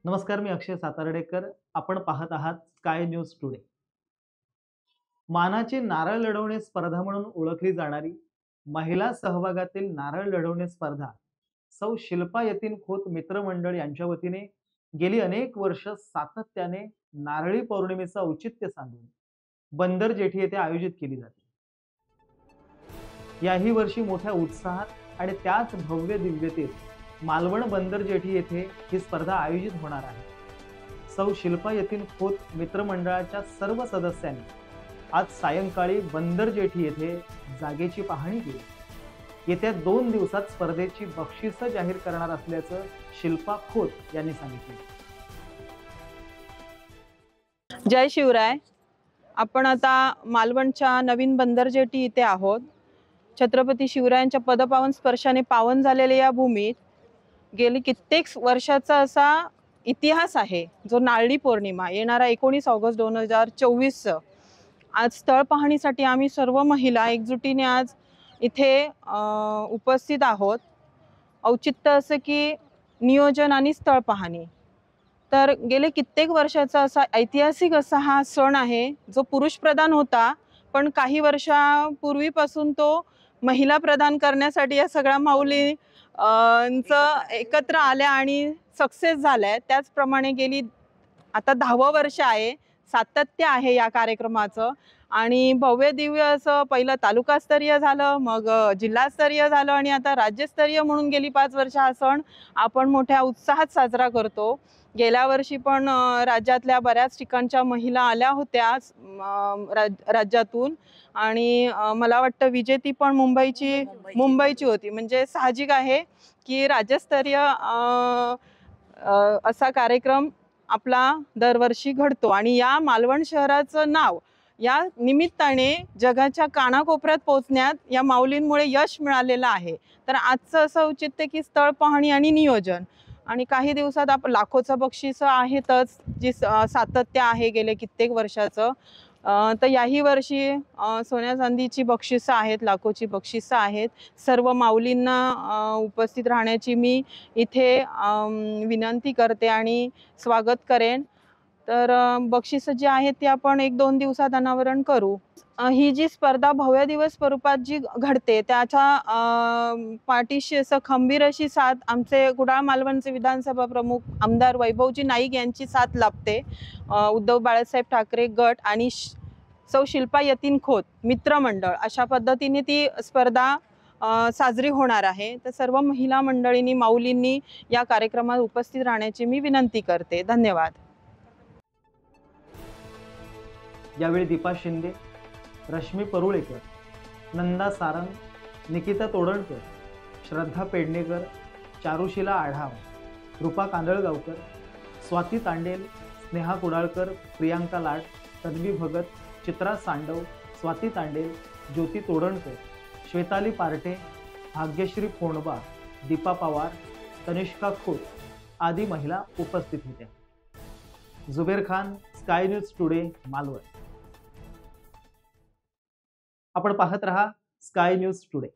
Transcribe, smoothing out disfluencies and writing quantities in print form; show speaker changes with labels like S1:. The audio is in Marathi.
S1: नमस्कार, मी अक्षय सातार्डेकर. आपण पाहत आहात स्काय न्यूज टुडे. मानाची नारळ लढवणे स्पर्धा म्हणून ओळखली जाणारी महिला सहभागातील नारळ लढवणे स्पर्धा सौ शिल्पा यतीन खोत मित्रमंडळ यांच्या वतीने गेली अनेक वर्ष सातत्याने नारळी पौर्णिमेचं औचित्य साधून बंदर जेठी येथे आयोजित केली जाते. याही वर्षी मोठ्या उत्साहात आणि त्याच भव्य दिव्यतेत मालवण बंदर जेठी येथे ही स्पर्धा आयोजित होणार आहे. सौ शिल्पा यतीन खोत मित्रमंडळाच्या सर्व सदस्यांनी आज सायंकाळी बंदर जेठी येथे जागेची पाहणी केली. येत्या 2 दिवसात स्पर्धेची बक्षिसं जाहीर करणार असल्याचं शिल्पा खोत यांनी सांगितले.
S2: जय शिवराय. आपण आता मालवणच्या नवीन बंदर जेटी इथे आहोत. छत्रपती शिवरायांच्या पदपावन स्पर्शाने पावन झालेल्या या भूमीत गेली कित्येक वर्षाचा असा इतिहास आहे, जो नारळी पौर्णिमा येणारा 19 ऑगस्ट 2024 आज स्थळ पाहणीसाठी आम्ही सर्व महिला एकजुटीने आज इथे उपस्थित आहोत. औचित्य असं की नियोजन आणि स्थळ पाहणी. तर गेले कित्येक वर्षाचा असा ऐतिहासिक असा हा सण आहे, जो पुरुष प्रधान होता, पण काही वर्षापूर्वीपासून तो महिला प्रदान करण्यासाठी या सगळ्या माऊली एकत्र आल्या आणि सक्सेस झाल्या. त्याचप्रमाणे गेली आता 10वं वर्ष आहे, सातत्य आहे या कार्यक्रमाचं आणि भव्य दिव्य असं पहिलं तालुकास्तरीय झालं, मग जिल्हास्तरीय झालं आणि आता राज्यस्तरीय म्हणून गेली 5 वर्ष हा सण आपण मोठ्या उत्साहात साजरा करतो. गेल्या वर्षी पण राज्यातल्या बऱ्याच ठिकाणच्या महिला आल्या होत्या राज्यातून आणि मला वाटतं विजेती पण मुंबईची होती. म्हणजे साहजिक आहे की राज्यस्तरीय असा कार्यक्रम आपला दरवर्षी घडतो आणि या मालवण शहराचं नाव या निमित्ताने जगाच्या कानाकोपऱ्यात पोहोचण्यात या माऊलींमुळे यश मिळालेलं आहे. तर आजचं असं औचित्य की स्थळ पाहणी आणि नियोजन आणि काही दिवसात आपण लाखोचं बक्षीस आहेतच, जी सातत्य आहे गेले कित्येक वर्षाचं. तर याही वर्षी सोन्या चांदीची बक्षिसं आहेत, लाखोची बक्षिसं आहेत. सर्व माऊलींना उपस्थित राहण्याची मी इथे विनंती करते आणि स्वागत करेन. तर बक्षिसं जी आहेत ती आपण 1-2 दिवसात अनावरण करू. ही जी स्पर्धा भव्य दिवस स्वरूपात जी घडते त्याच्या पाठीशी असं खंबीर अशी साथ आमचे कुडाळ मालवणचे विधानसभा प्रमुख आमदार वैभवजी नाईक यांची साथ लाभते. उद्धव बाळासाहेब ठाकरे गट आणि सौ शिल्पा यतीन खोत मित्रमंडळ अशा पद्धतीने ती स्पर्धा साजरी होणार आहे. तर सर्व महिला मंडळींनी माऊलींनी या कार्यक्रमात उपस्थित राहण्याची मी विनंती करते. धन्यवाद.
S1: यावेळी दीपा शिंदे, रश्मी परुळेकर, नंदा सारंग, निकिता तोडणकर, श्रद्धा पेडणेकर, चारुशिला आढाव, रूपा कांदळगावकर, स्वाती तांडेल, स्नेहा कुडाळकर, प्रियांका लाट, तन्वी भगत, चित्रा सांडव, स्वाती तांडेल, ज्योती तोडणकर, श्वेताली पार्टे, भाग्यश्री फोंडबा, दीपा पवार, तनिष्का खोत आदी महिला उपस्थित होत्या. Zuber Khan, Sky News Today, Malvan. आपण पाहत रहा स्काय न्यूज टुडे.